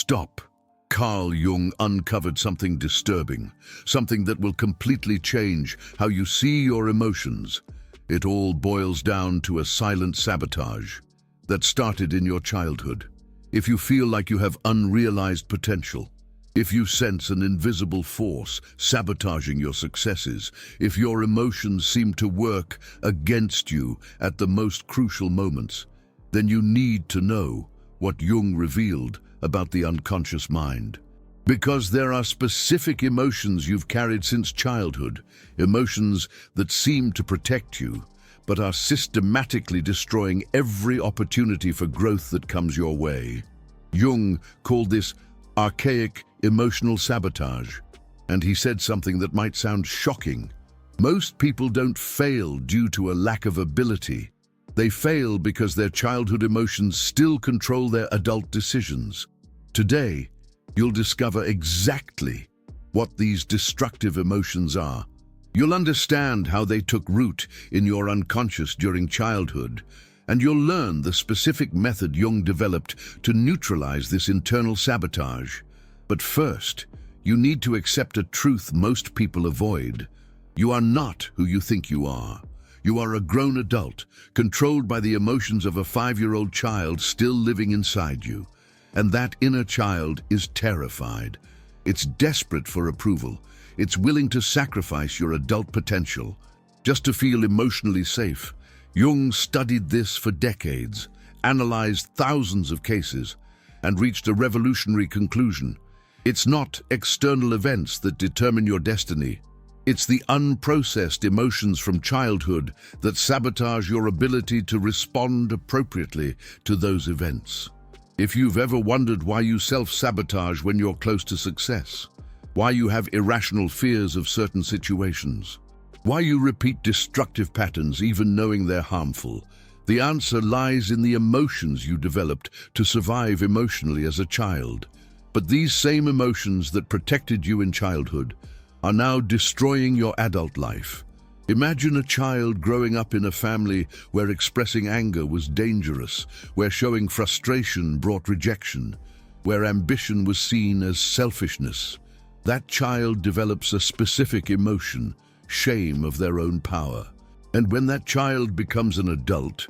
stop. Carl Jung uncovered something disturbing, something that will completely change how you see your emotions. It all boils down to a silent sabotage that started in your childhood. If you feel like you have unrealized potential, if you sense an invisible force sabotaging your successes, if your emotions seem to work against you at the most crucial moments, then you need to know what Jung revealed about the unconscious mind. Because there are specific emotions you've carried since childhood, emotions that seem to protect you, but are systematically destroying every opportunity for growth that comes your way. Jung called this archaic emotional sabotage, and he said something that might sound shocking. Most people don't fail due to a lack of ability. They fail because their childhood emotions still control their adult decisions. Today, you'll discover exactly what these destructive emotions are. You'll understand how they took root in your unconscious during childhood, and you'll learn the specific method Jung developed to neutralize this internal sabotage. But first, you need to accept a truth most people avoid. You are not who you think you are. You are a grown adult, controlled by the emotions of a 5-year-old child still living inside you. And that inner child is terrified. It's desperate for approval. It's willing to sacrifice your adult potential just to feel emotionally safe. Jung studied this for decades, analyzed thousands of cases, and reached a revolutionary conclusion. It's not external events that determine your destiny. It's the unprocessed emotions from childhood that sabotage your ability to respond appropriately to those events. If you've ever wondered why you self-sabotage when you're close to success, why you have irrational fears of certain situations, why you repeat destructive patterns even knowing they're harmful, the answer lies in the emotions you developed to survive emotionally as a child. But these same emotions that protected you in childhood are now destroying your adult life. Imagine a child growing up in a family where expressing anger was dangerous, where showing frustration brought rejection, where ambition was seen as selfishness. That child develops a specific emotion, shame of their own power. And when that child becomes an adult,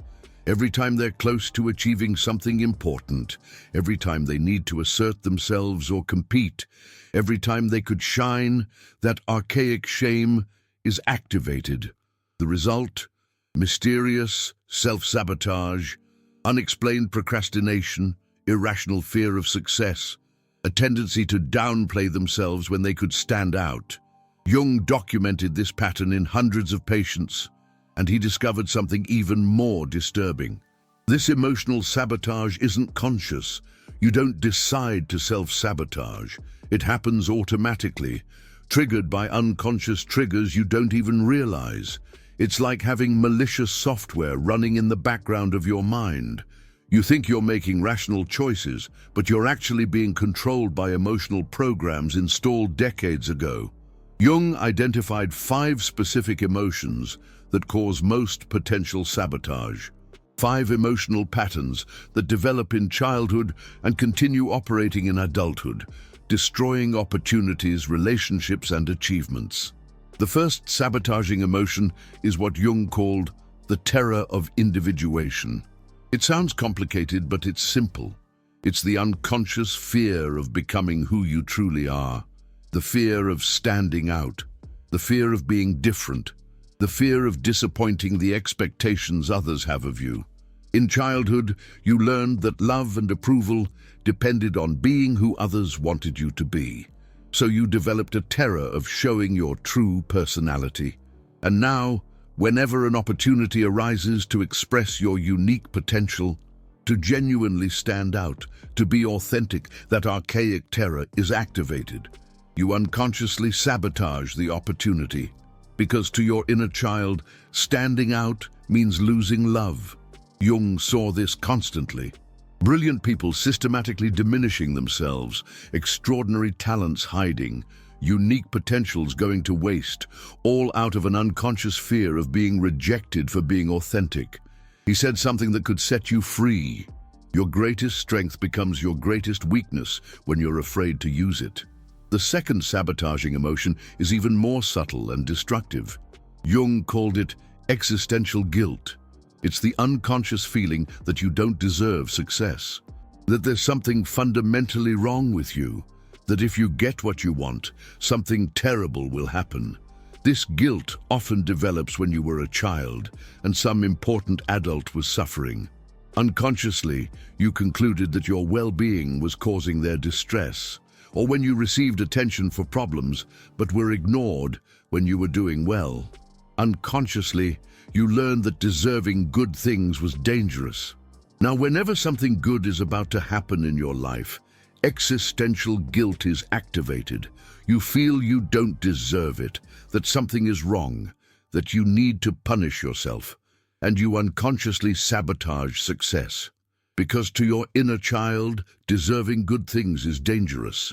every time they're close to achieving something important, every time they need to assert themselves or compete, every time they could shine, that archaic shame is activated. The result? Mysterious self-sabotage, unexplained procrastination, irrational fear of success, a tendency to downplay themselves when they could stand out. Jung documented this pattern in hundreds of patients, and he discovered something even more disturbing. This emotional sabotage isn't conscious. You don't decide to self-sabotage. It happens automatically, triggered by unconscious triggers you don't even realize. It's like having malicious software running in the background of your mind. You think you're making rational choices, but you're actually being controlled by emotional programs installed decades ago. Jung identified 5 specific emotions that cause most potential sabotage. 5 emotional patterns that develop in childhood and continue operating in adulthood, destroying opportunities, relationships, and achievements. The first sabotaging emotion is what Jung called the terror of individuation. It sounds complicated, but it's simple. It's the unconscious fear of becoming who you truly are, the fear of standing out, the fear of being different, the fear of disappointing the expectations others have of you. In childhood, you learned that love and approval depended on being who others wanted you to be. So you developed a terror of showing your true personality. And now, whenever an opportunity arises to express your unique potential, to genuinely stand out, to be authentic, that archaic terror is activated. You unconsciously sabotage the opportunity, because to your inner child, standing out means losing love. Jung saw this constantly. Brilliant people systematically diminishing themselves, extraordinary talents hiding, unique potentials going to waste, all out of an unconscious fear of being rejected for being authentic. He said something that could set you free. Your greatest strength becomes your greatest weakness when you're afraid to use it. The second sabotaging emotion is even more subtle and destructive. Jung called it existential guilt. It's the unconscious feeling that you don't deserve success, that there's something fundamentally wrong with you, that if you get what you want, something terrible will happen. This guilt often develops when you were a child and some important adult was suffering. Unconsciously, you concluded that your well-being was causing their distress, or when you received attention for problems but were ignored when you were doing well. Unconsciously, you learned that deserving good things was dangerous. Now, whenever something good is about to happen in your life, existential guilt is activated. You feel you don't deserve it, that something is wrong, that you need to punish yourself, and you unconsciously sabotage success. Because to your inner child, deserving good things is dangerous.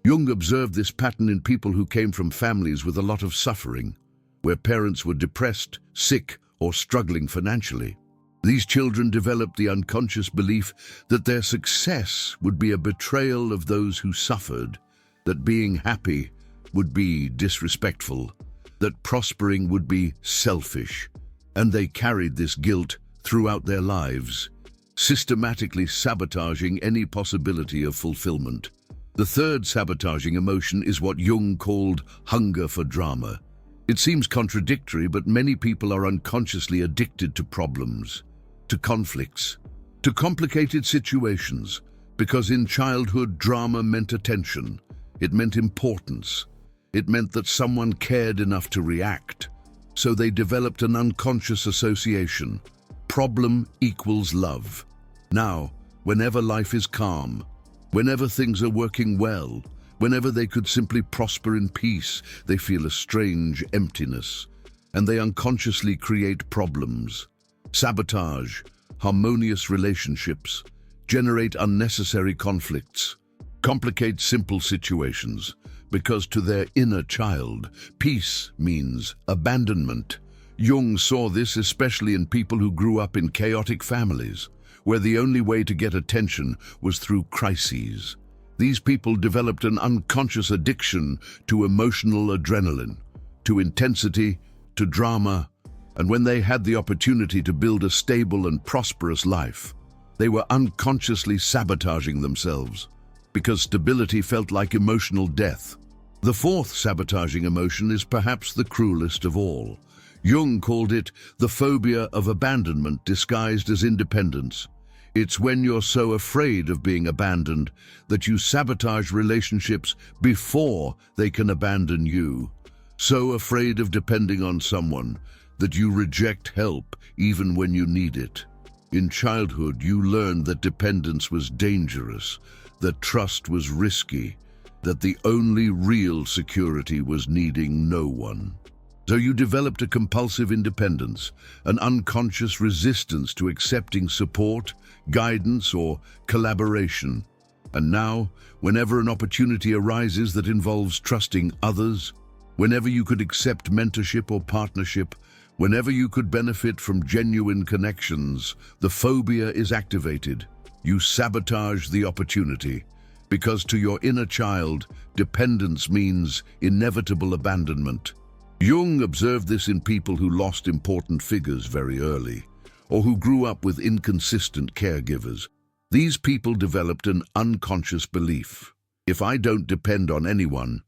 Jung observed this pattern in people who came from families with a lot of suffering, where parents were depressed, sick, or struggling financially. These children developed the unconscious belief that their success would be a betrayal of those who suffered, that being happy would be disrespectful, that prospering would be selfish, and they carried this guilt throughout their lives, systematically sabotaging any possibility of fulfillment. The third sabotaging emotion is what Jung called hunger for drama. It seems contradictory, but many people are unconsciously addicted to problems, to conflicts, to complicated situations, because in childhood drama meant attention, it meant importance, it meant that someone cared enough to react. So they developed an unconscious association. Problem equals love. Now, whenever life is calm, whenever things are working well, whenever they could simply prosper in peace, they feel a strange emptiness, and they unconsciously create problems. Sabotage, harmonious relationships, generate unnecessary conflicts, complicate simple situations, because to their inner child, peace means abandonment. Jung saw this especially in people who grew up in chaotic families, where the only way to get attention was through crises. These people developed an unconscious addiction to emotional adrenaline, to intensity, to drama, and when they had the opportunity to build a stable and prosperous life, they were unconsciously sabotaging themselves, because stability felt like emotional death. The fourth sabotaging emotion is perhaps the cruelest of all. Jung called it the phobia of abandonment disguised as independence. It's when you're so afraid of being abandoned that you sabotage relationships before they can abandon you. So afraid of depending on someone that you reject help even when you need it. In childhood, you learned that dependence was dangerous, that trust was risky, that the only real security was needing no one. So you developed a compulsive independence, an unconscious resistance to accepting support, guidance, or collaboration. And now, whenever an opportunity arises that involves trusting others, whenever you could accept mentorship or partnership, whenever you could benefit from genuine connections, the phobia is activated. You sabotage the opportunity, because to your inner child, dependence means inevitable abandonment. Jung observed this in people who lost important figures very early, or who grew up with inconsistent caregivers. These people developed an unconscious belief: if I don't depend on anyone,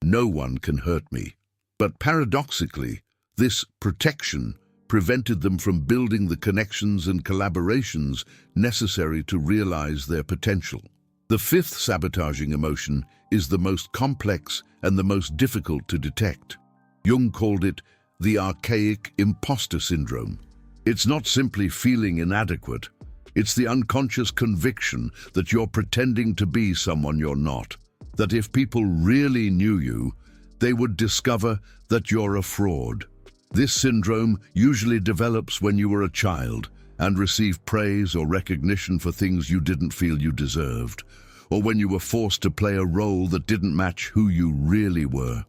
no one can hurt me. But paradoxically, this protection prevented them from building the connections and collaborations necessary to realize their potential. The fifth sabotaging emotion is the most complex and the most difficult to detect. Jung called it the archaic imposter syndrome. It's not simply feeling inadequate. It's the unconscious conviction that you're pretending to be someone you're not, that if people really knew you, they would discover that you're a fraud. This syndrome usually develops when you were a child and received praise or recognition for things you didn't feel you deserved, or when you were forced to play a role that didn't match who you really were.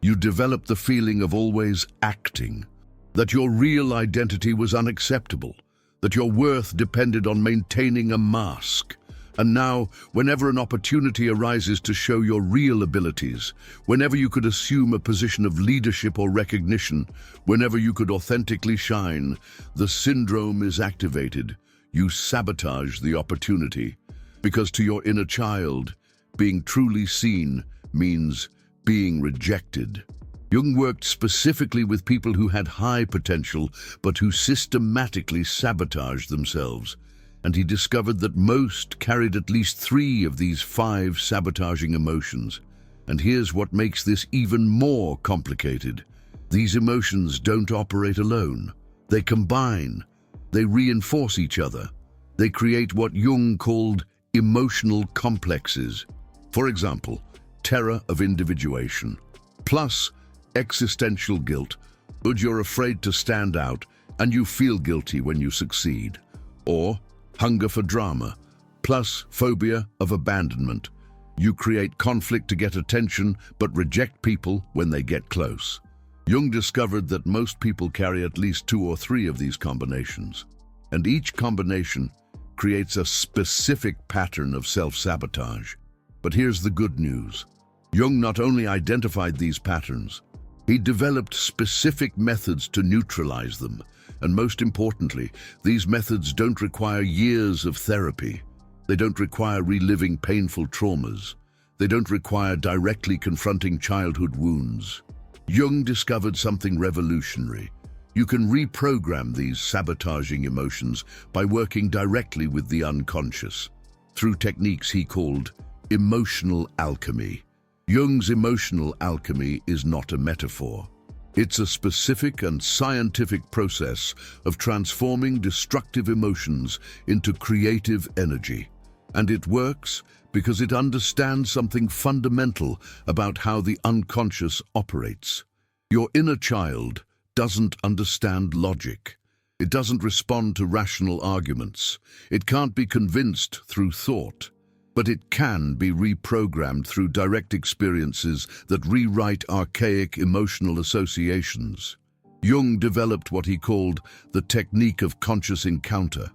You developed the feeling of always acting, that your real identity was unacceptable, that your worth depended on maintaining a mask. And now, whenever an opportunity arises to show your real abilities, whenever you could assume a position of leadership or recognition, whenever you could authentically shine, the syndrome is activated. You sabotage the opportunity. Because to your inner child, being truly seen means being rejected. Jung worked specifically with people who had high potential, but who systematically sabotaged themselves. And he discovered that most carried at least 3 of these 5 sabotaging emotions. And here's what makes this even more complicated. These emotions don't operate alone. They combine. They reinforce each other. They create what Jung called emotional complexes. For example, terror of individuation, plus existential guilt, but you're afraid to stand out and you feel guilty when you succeed. Or hunger for drama, plus phobia of abandonment. You create conflict to get attention, but reject people when they get close. Jung discovered that most people carry at least 2 or 3 of these combinations, and each combination creates a specific pattern of self-sabotage. But here's the good news. Jung not only identified these patterns, he developed specific methods to neutralize them. And most importantly, these methods don't require years of therapy. They don't require reliving painful traumas. They don't require directly confronting childhood wounds. Jung discovered something revolutionary. You can reprogram these sabotaging emotions by working directly with the unconscious, through techniques he called emotional alchemy. Jung's emotional alchemy is not a metaphor. It's a specific and scientific process of transforming destructive emotions into creative energy. And it works because it understands something fundamental about how the unconscious operates. Your inner child doesn't understand logic. It doesn't respond to rational arguments. It can't be convinced through thought. But it can be reprogrammed through direct experiences that rewrite archaic emotional associations. Jung developed what he called the technique of conscious encounter,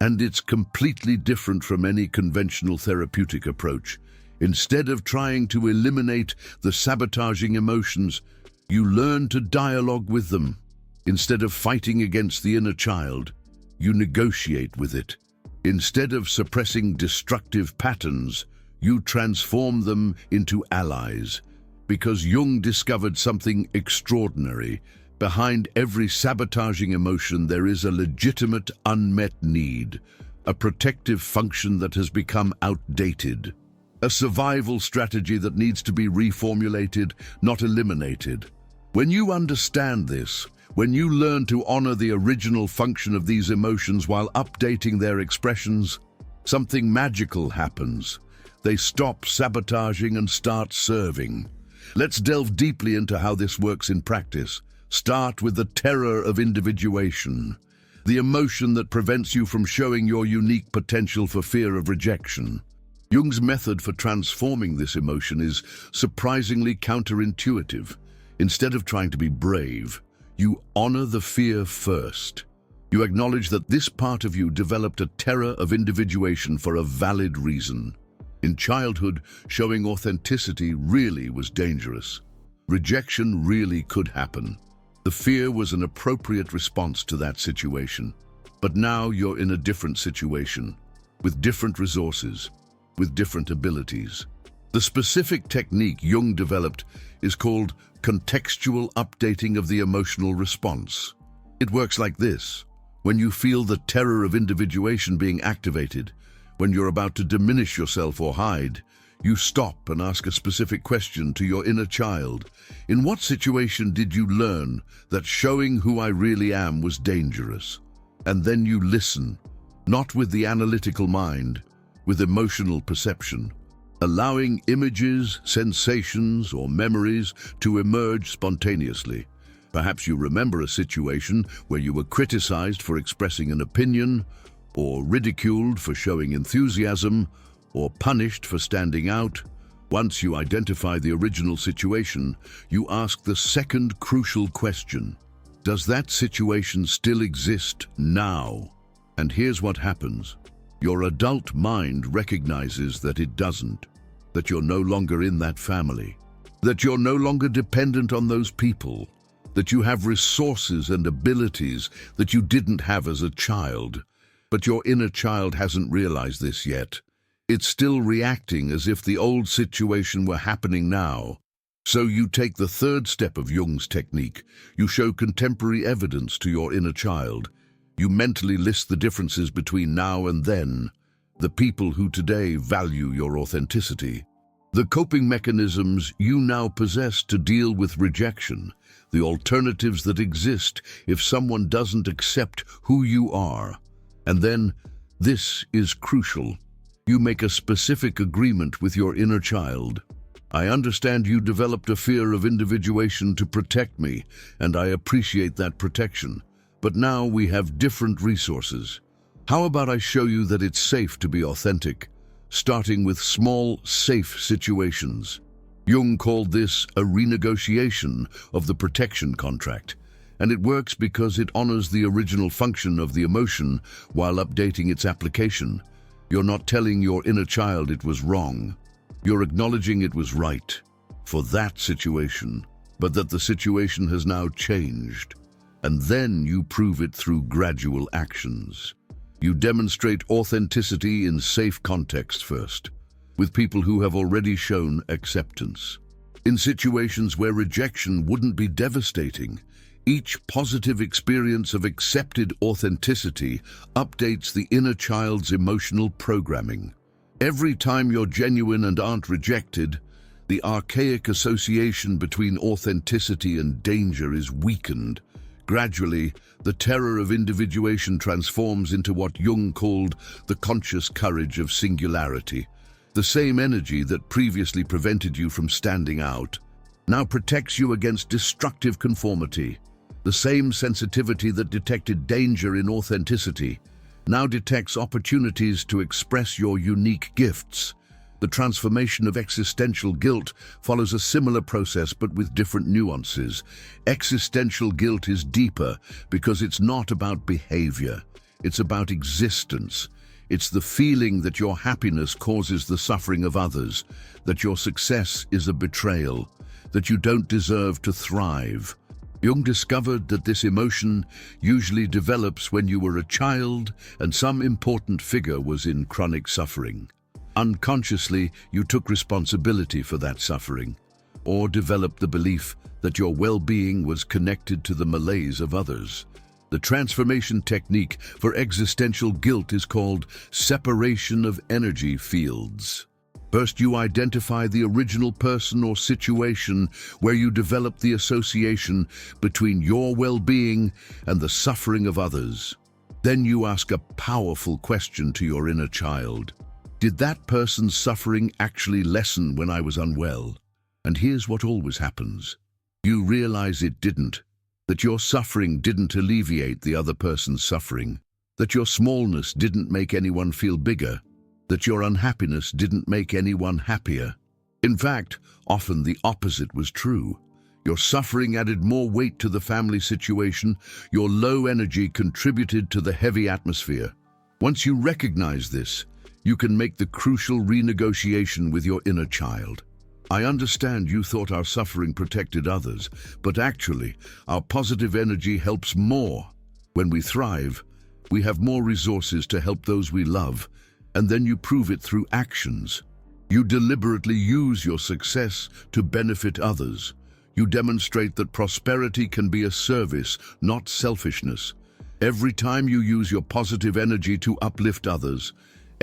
and it's completely different from any conventional therapeutic approach. Instead of trying to eliminate the sabotaging emotions, you learn to dialogue with them. Instead of fighting against the inner child, you negotiate with it. Instead of suppressing destructive patterns, you transform them into allies. Because Jung discovered something extraordinary. Behind every sabotaging emotion there is a legitimate unmet need, a protective function that has become outdated, a survival strategy that needs to be reformulated, not eliminated. When you understand this, when you learn to honor the original function of these emotions while updating their expressions, something magical happens. They stop sabotaging and start serving. Let's delve deeply into how this works in practice. Start with the terror of individuation, the emotion that prevents you from showing your unique potential for fear of rejection. Jung's method for transforming this emotion is surprisingly counterintuitive. Instead of trying to be brave, you honor the fear first. You acknowledge that this part of you developed a terror of individuation for a valid reason. In childhood, showing authenticity really was dangerous. Rejection really could happen. The fear was an appropriate response to that situation. But now you're in a different situation, with different resources, with different abilities. The specific technique Jung developed is called contextual updating of the emotional response. It works like this. When you feel the terror of individuation being activated, when you're about to diminish yourself or hide, you stop and ask a specific question to your inner child. In what situation did you learn that showing who I really am was dangerous? And then you listen, not with the analytical mind, with emotional perception, allowing images, sensations, or memories to emerge spontaneously. Perhaps you remember a situation where you were criticized for expressing an opinion, or ridiculed for showing enthusiasm, or punished for standing out. Once you identify the original situation, you ask the second crucial question: does that situation still exist now? And here's what happens. Your adult mind recognizes that it doesn't, that you're no longer in that family, that you're no longer dependent on those people, that you have resources and abilities that you didn't have as a child. But your inner child hasn't realized this yet. It's still reacting as if the old situation were happening now. So you take the third step of Jung's technique. You show contemporary evidence to your inner child. You mentally list the differences between now and then, the people who today value your authenticity, the coping mechanisms you now possess to deal with rejection, the alternatives that exist if someone doesn't accept who you are. And then, this is crucial, you make a specific agreement with your inner child. I understand you developed a fear of individuation to protect me, and I appreciate that protection. But now we have different resources. How about I show you that it's safe to be authentic, starting with small, safe situations? Jung called this a renegotiation of the protection contract, and it works because it honors the original function of the emotion while updating its application. You're not telling your inner child it was wrong. You're acknowledging it was right for that situation, but that the situation has now changed. And then you prove it through gradual actions. You demonstrate authenticity in safe context first, with people who have already shown acceptance. In situations where rejection wouldn't be devastating, each positive experience of accepted authenticity updates the inner child's emotional programming. Every time you're genuine and aren't rejected, the archaic association between authenticity and danger is weakened. Gradually, the terror of individuation transforms into what Jung called the conscious courage of singularity. The same energy that previously prevented you from standing out now protects you against destructive conformity. The same sensitivity that detected danger in authenticity now detects opportunities to express your unique gifts. The transformation of existential guilt follows a similar process but with different nuances. Existential guilt is deeper because it's not about behavior, it's about existence. It's the feeling that your happiness causes the suffering of others, that your success is a betrayal, that you don't deserve to thrive. Jung discovered that this emotion usually develops when you were a child and some important figure was in chronic suffering. Unconsciously, you took responsibility for that suffering, or developed the belief that your well-being was connected to the malaise of others. The transformation technique for existential guilt is called separation of energy fields. First, you identify the original person or situation where you develop the association between your well-being and the suffering of others. Then you ask a powerful question to your inner child. Did that person's suffering actually lessen when I was unwell? And here's what always happens. You realize it didn't, that your suffering didn't alleviate the other person's suffering, that your smallness didn't make anyone feel bigger, that your unhappiness didn't make anyone happier. In fact, often the opposite was true. Your suffering added more weight to the family situation, your low energy contributed to the heavy atmosphere. Once you recognize this, you can make the crucial renegotiation with your inner child. I understand you thought our suffering protected others, but actually, our positive energy helps more. When we thrive, we have more resources to help those we love, and then you prove it through actions. You deliberately use your success to benefit others. You demonstrate that prosperity can be a service, not selfishness. Every time you use your positive energy to uplift others,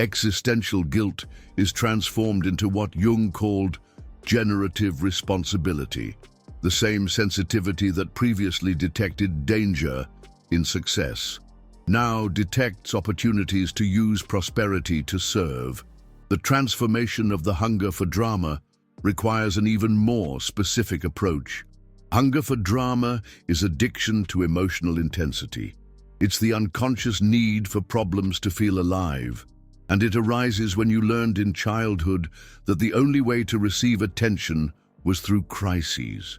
existential guilt is transformed into what Jung called generative responsibility, the same sensitivity that previously detected danger in success now detects opportunities to use prosperity to serve. The transformation of the hunger for drama requires an even more specific approach. Hunger for drama is addiction to emotional intensity. It's the unconscious need for problems to feel alive, and it arises when you learned in childhood that the only way to receive attention was through crises.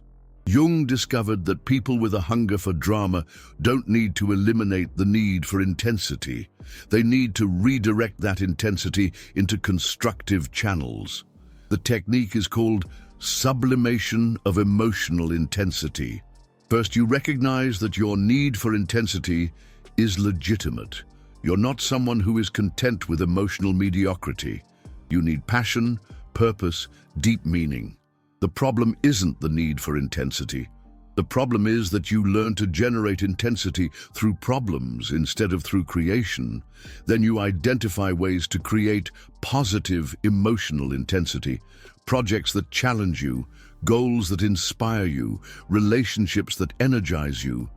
Jung discovered that people with a hunger for drama don't need to eliminate the need for intensity. They need to redirect that intensity into constructive channels. The technique is called sublimation of emotional intensity. First, you recognize that your need for intensity is legitimate. You're not someone who is content with emotional mediocrity. You need passion, purpose, deep meaning. The problem isn't the need for intensity. The problem is that you learn to generate intensity through problems instead of through creation. Then you identify ways to create positive emotional intensity, projects that challenge you, goals that inspire you, relationships that energize you,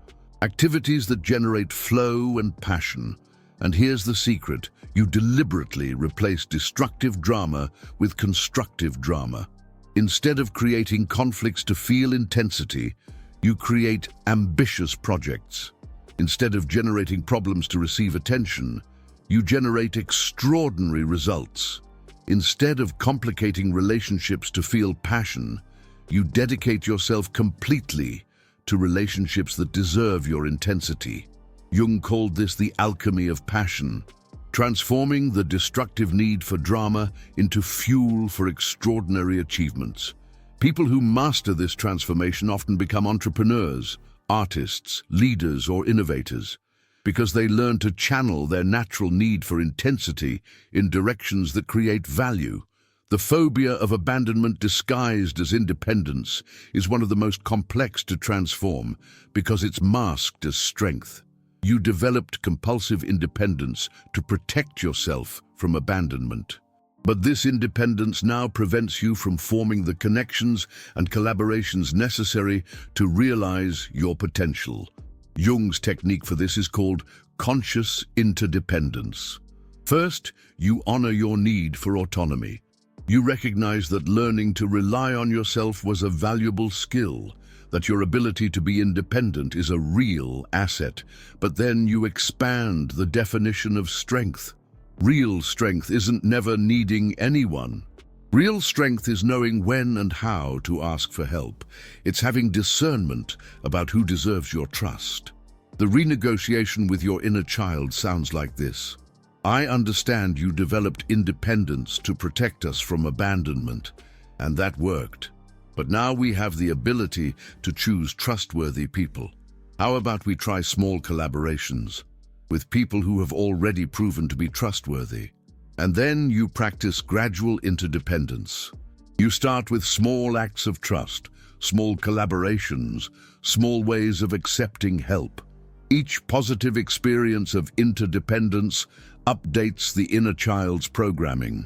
activities that generate flow and passion. And here's the secret: you deliberately replace destructive drama with constructive drama. Instead of creating conflicts to feel intensity, you create ambitious projects. Instead of generating problems to receive attention, you generate extraordinary results. Instead of complicating relationships to feel passion, you dedicate yourself completely to relationships that deserve your intensity. Jung called this the alchemy of passion, transforming the destructive need for drama into fuel for extraordinary achievements. People who master this transformation often become entrepreneurs, artists, leaders, or innovators, because they learn to channel their natural need for intensity in directions that create value. The phobia of abandonment disguised as independence is one of the most complex to transform because it's masked as strength. You developed compulsive independence to protect yourself from abandonment. But this independence now prevents you from forming the connections and collaborations necessary to realize your potential. Jung's technique for this is called conscious interdependence. First, you honor your need for autonomy. You recognize that learning to rely on yourself was a valuable skill, that your ability to be independent is a real asset, but then you expand the definition of strength. Real strength isn't never needing anyone. Real strength is knowing when and how to ask for help. It's having discernment about who deserves your trust. The renegotiation with your inner child sounds like this: I understand you developed independence to protect us from abandonment, and that worked. But now we have the ability to choose trustworthy people. How about we try small collaborations with people who have already proven to be trustworthy? And then you practice gradual interdependence. You start with small acts of trust, small collaborations, small ways of accepting help. Each positive experience of interdependence updates the inner child's programming.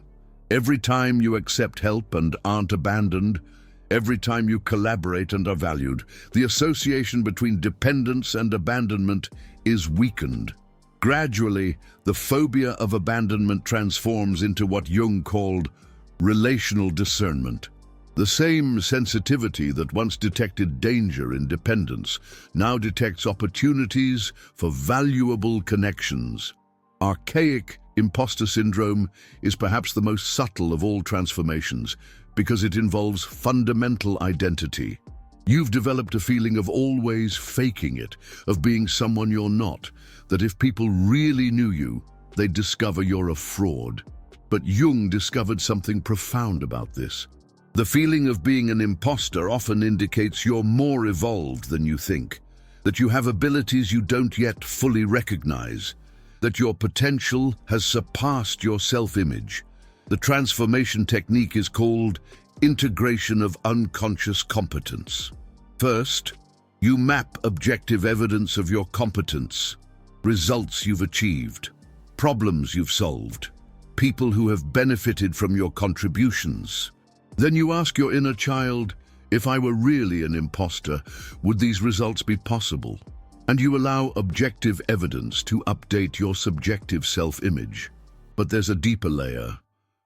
Every time you accept help and aren't abandoned, every time you collaborate and are valued, the association between dependence and abandonment is weakened. Gradually, the phobia of abandonment transforms into what Jung called relational discernment. The same sensitivity that once detected danger in dependence now detects opportunities for valuable connections. Archaic imposter syndrome is perhaps the most subtle of all transformations because it involves fundamental identity. You've developed a feeling of always faking it, of being someone you're not, that if people really knew you, they'd discover you're a fraud. But Jung discovered something profound about this. The feeling of being an imposter often indicates you're more evolved than you think, that you have abilities you don't yet fully recognize, that your potential has surpassed your self-image. The transformation technique is called integration of unconscious competence. First, you map objective evidence of your competence, results you've achieved, problems you've solved, people who have benefited from your contributions. Then you ask your inner child, if I were really an imposter, would these results be possible? And you allow objective evidence to update your subjective self-image. But there's a deeper layer.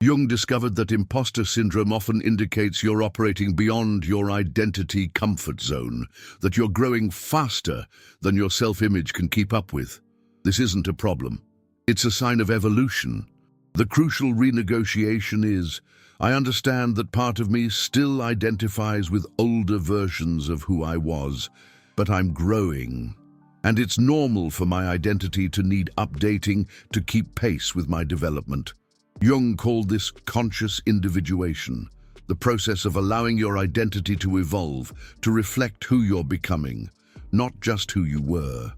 Jung discovered that imposter syndrome often indicates you're operating beyond your identity comfort zone, that you're growing faster than your self-image can keep up with. This isn't a problem. It's a sign of evolution. The crucial renegotiation is, I understand that part of me still identifies with older versions of who I was, but I'm growing. And it's normal for my identity to need updating to keep pace with my development. Jung called this conscious individuation, the process of allowing your identity to evolve, to reflect who you're becoming, not just who you were.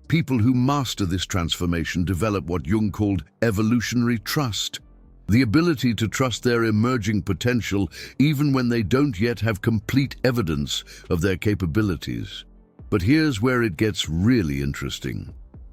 People who master this transformation develop what Jung called evolutionary trust, the ability to trust their emerging potential even when they don't yet have complete evidence of their capabilities. But here's where it gets really interesting.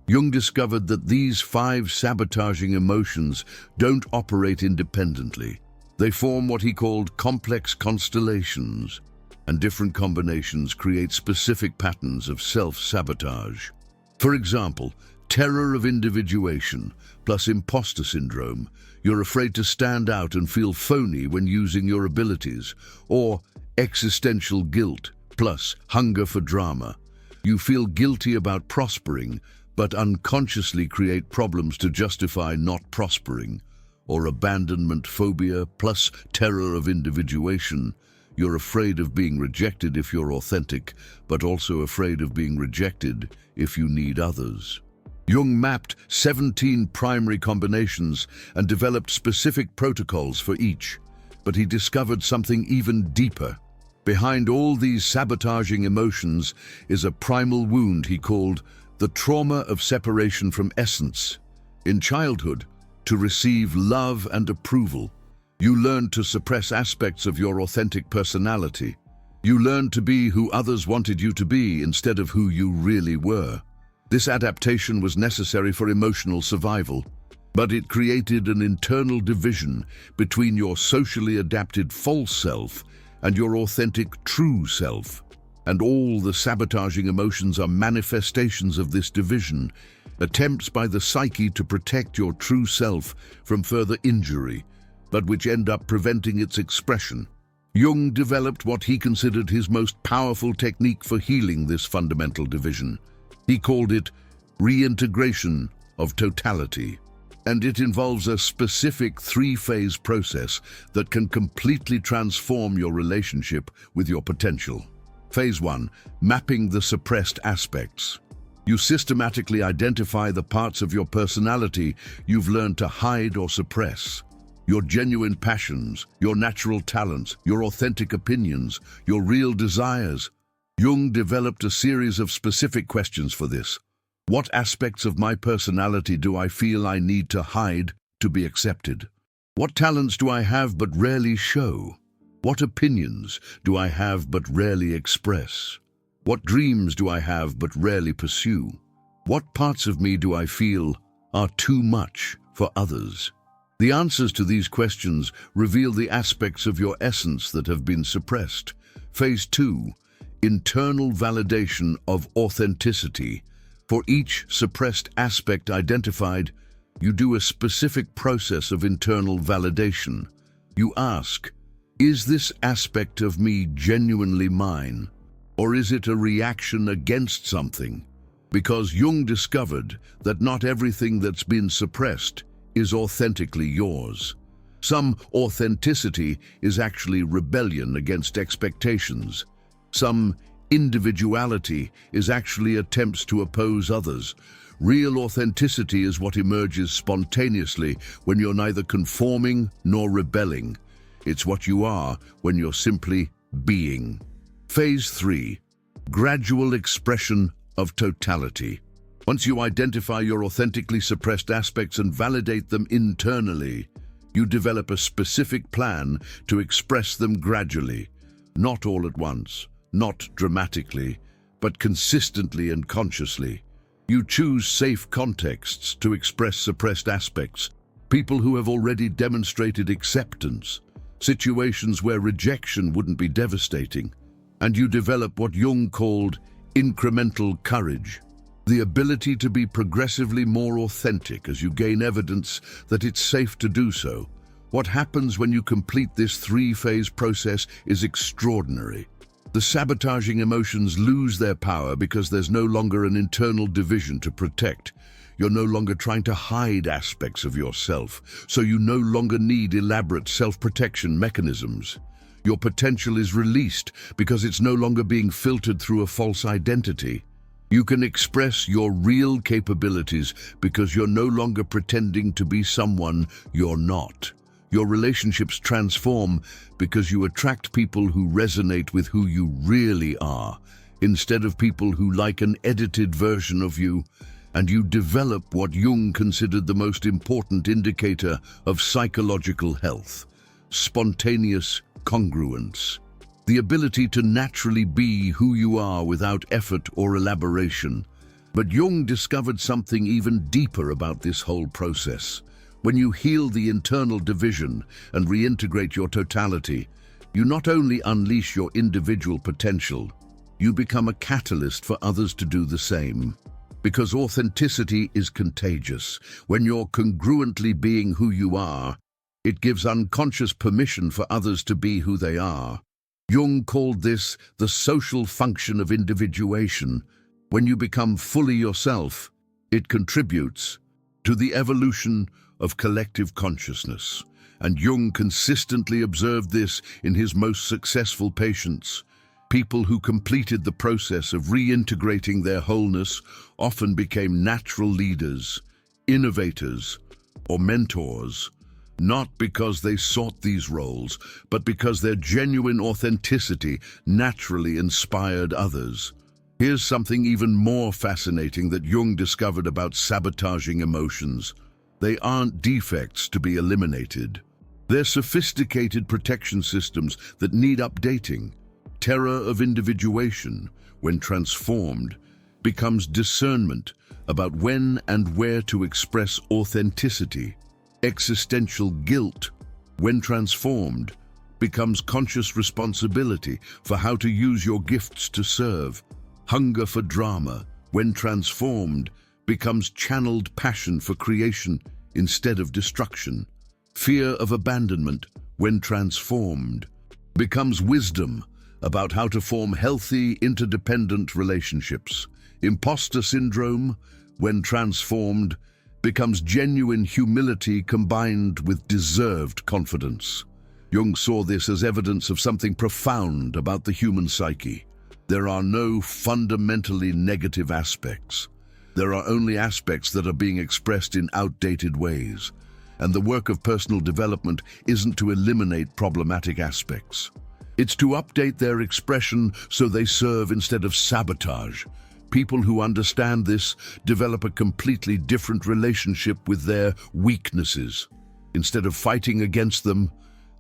Jung discovered that these 5 sabotaging emotions don't operate independently. They form what he called complex constellations, and different combinations create specific patterns of self-sabotage. For example, terror of individuation plus imposter syndrome. You're afraid to stand out and feel phony when using your abilities. Or existential guilt plus hunger for drama. You feel guilty about prospering, but unconsciously create problems to justify not prospering. Or abandonment phobia plus terror of individuation. You're afraid of being rejected if you're authentic, but also afraid of being rejected if you need others. Jung mapped 17 primary combinations and developed specific protocols for each, but he discovered something even deeper. Behind all these sabotaging emotions is a primal wound he called the trauma of separation from essence. In childhood, to receive love and approval, you learned to suppress aspects of your authentic personality. You learned to be who others wanted you to be instead of who you really were. This adaptation was necessary for emotional survival, but it created an internal division between your socially adapted false self and your authentic true self. And all the sabotaging emotions are manifestations of this division, attempts by the psyche to protect your true self from further injury, but which end up preventing its expression. Jung developed what he considered his most powerful technique for healing this fundamental division. He called it reintegration of totality, and it involves a specific 3-phase process that can completely transform your relationship with your potential. Phase 1, mapping the suppressed aspects. You systematically identify the parts of your personality you've learned to hide or suppress. Your genuine passions, your natural talents, your authentic opinions, your real desires. Jung developed a series of specific questions for this. What aspects of my personality do I feel I need to hide to be accepted? What talents do I have but rarely show? What opinions do I have but rarely express? What dreams do I have but rarely pursue? What parts of me do I feel are too much for others? The answers to these questions reveal the aspects of your essence that have been suppressed. Phase 2, internal validation of authenticity. For each suppressed aspect identified, you do a specific process of internal validation. You ask, is this aspect of me genuinely mine? Or is it a reaction against something? Because Jung discovered that not everything that's been suppressed is authentically yours. Some authenticity is actually rebellion against expectations. Some individuality is actually attempts to oppose others. Real authenticity is what emerges spontaneously when you're neither conforming nor rebelling. It's what you are when you're simply being. Phase 3, gradual expression of totality. Once you identify your authentically suppressed aspects and validate them internally, you develop a specific plan to express them gradually, not all at once, not dramatically, but consistently and consciously. You choose safe contexts to express suppressed aspects, people who have already demonstrated acceptance, situations where rejection wouldn't be devastating, and you develop what Jung called incremental courage. The ability to be progressively more authentic as you gain evidence that it's safe to do so. What happens when you complete this 3-phase process is extraordinary. The sabotaging emotions lose their power because there's no longer an internal division to protect. You're no longer trying to hide aspects of yourself, so you no longer need elaborate self-protection mechanisms. Your potential is released because it's no longer being filtered through a false identity. You can express your real capabilities because you're no longer pretending to be someone you're not. Your relationships transform because you attract people who resonate with who you really are, instead of people who like an edited version of you, and you develop what Jung considered the most important indicator of psychological health: spontaneous congruence. The ability to naturally be who you are without effort or elaboration. But Jung discovered something even deeper about this whole process. When you heal the internal division and reintegrate your totality, you not only unleash your individual potential, you become a catalyst for others to do the same. Because authenticity is contagious. When you're congruently being who you are, it gives unconscious permission for others to be who they are. Jung called this the social function of individuation. When you become fully yourself, it contributes to the evolution of collective consciousness. And Jung consistently observed this in his most successful patients. People who completed the process of reintegrating their wholeness often became natural leaders, innovators, or mentors. Not because they sought these roles, but because their genuine authenticity naturally inspired others. Here's something even more fascinating that Jung discovered about sabotaging emotions. They aren't defects to be eliminated. They're sophisticated protection systems that need updating. Terror of individuation, when transformed, becomes discernment about when and where to express authenticity. Existential guilt, when transformed, becomes conscious responsibility for how to use your gifts to serve. Hunger for drama, when transformed, becomes channeled passion for creation instead of destruction. Fear of abandonment, when transformed, becomes wisdom about how to form healthy, interdependent relationships. Imposter syndrome, when transformed, becomes genuine humility combined with deserved confidence. Jung saw this as evidence of something profound about the human psyche. There are no fundamentally negative aspects. There are only aspects that are being expressed in outdated ways. And the work of personal development isn't to eliminate problematic aspects. It's to update their expression so they serve instead of sabotage. People who understand this develop a completely different relationship with their weaknesses. Instead of fighting against them,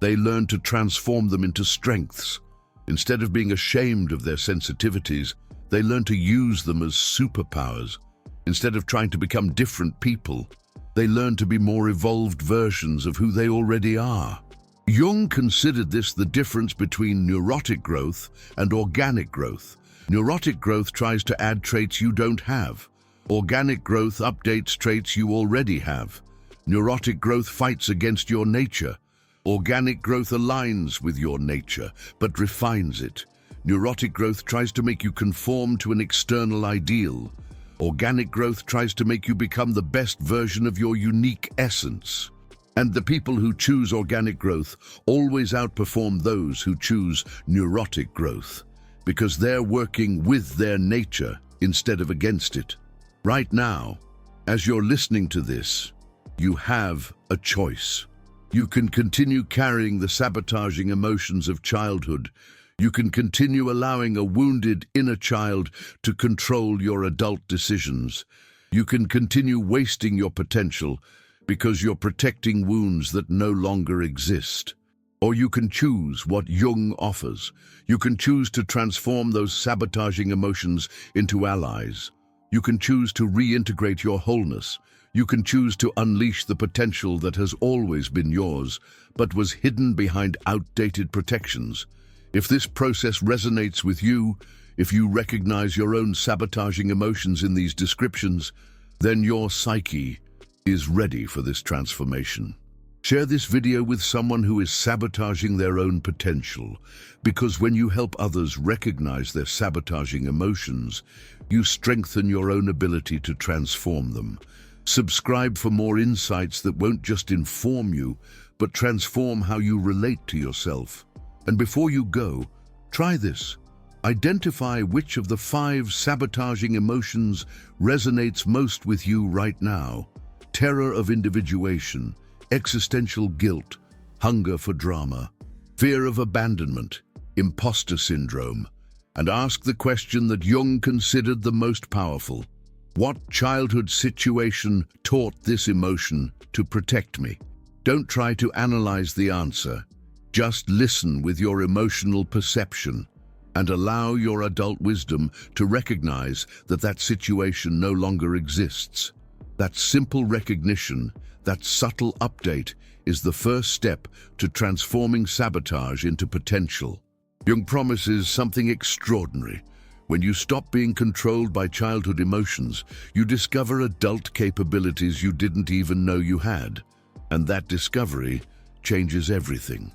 they learn to transform them into strengths. Instead of being ashamed of their sensitivities, they learn to use them as superpowers. Instead of trying to become different people, they learn to be more evolved versions of who they already are. Jung considered this the difference between neurotic growth and organic growth. Neurotic growth tries to add traits you don't have. Organic growth updates traits you already have. Neurotic growth fights against your nature. Organic growth aligns with your nature, but refines it. Neurotic growth tries to make you conform to an external ideal. Organic growth tries to make you become the best version of your unique essence. And the people who choose organic growth always outperform those who choose neurotic growth, because they're working with their nature instead of against it. Right now, as you're listening to this, you have a choice. You can continue carrying the sabotaging emotions of childhood. You can continue allowing a wounded inner child to control your adult decisions. You can continue wasting your potential because you're protecting wounds that no longer exist. Or you can choose what Jung offers. You can choose to transform those sabotaging emotions into allies. You can choose to reintegrate your wholeness. You can choose to unleash the potential that has always been yours, but was hidden behind outdated protections. If this process resonates with you, if you recognize your own sabotaging emotions in these descriptions, then your psyche is ready for this transformation. Share this video with someone who is sabotaging their own potential, because when you help others recognize their sabotaging emotions, you strengthen your own ability to transform them. Subscribe for more insights that won't just inform you, but transform how you relate to yourself. And before you go, try this. Identify which of the 5 sabotaging emotions resonates most with you right now. Terror of individuation, existential guilt, hunger for drama, fear of abandonment, imposter syndrome. And ask the question that Jung considered the most powerful. What childhood situation taught this emotion to protect me? Don't try to analyze the answer. Just listen with your emotional perception and allow your adult wisdom to recognize that that situation no longer exists. That simple recognition, that subtle update, is the first step to transforming sabotage into potential. Jung promises something extraordinary. When you stop being controlled by childhood emotions, you discover adult capabilities you didn't even know you had. And that discovery changes everything.